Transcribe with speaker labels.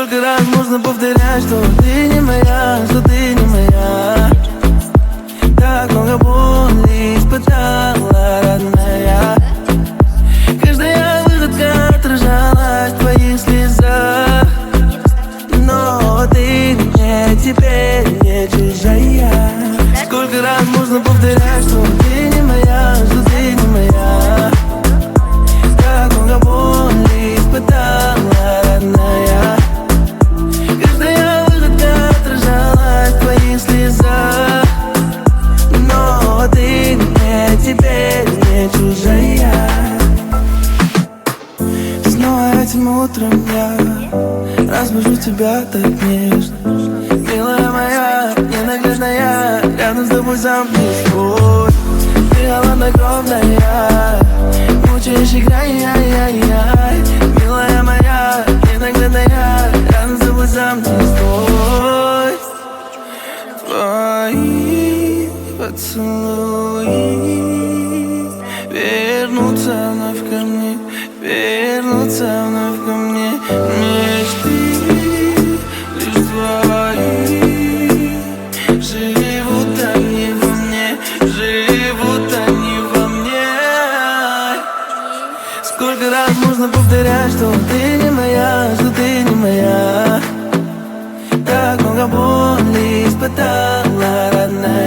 Speaker 1: Сколько раз можно повторять, что ты не моя, что ты не моя. Так много боли испытала, родная. Каждая выходка отражалась в твоих слезах. Но ты мне теперь не чужая. Сколько раз можно повторять, что ты не моя, что ты не моя. Так много боли испытала, родная. Каждая выходка отражалась в твоих слезах. Но ты мне теперь не чужая. Снова этим утром я разбужу тебя так нежно. Милая моя, ненаглядная, рядом с тобой замкнись свой. Ты холоднокровная, мучаешь играй, яй-яй-яй. Милая моя, ненаглядная, рядом с тобой замкнись свой. Твои поцелуи вернутся вновь ко мне, вернутся вновь ко мне. Мечты лишь твои, живут они во мне, живут они во мне. Сколько раз можно повторять, что ты не моя, что ты не моя. Так много боли испытала, родная.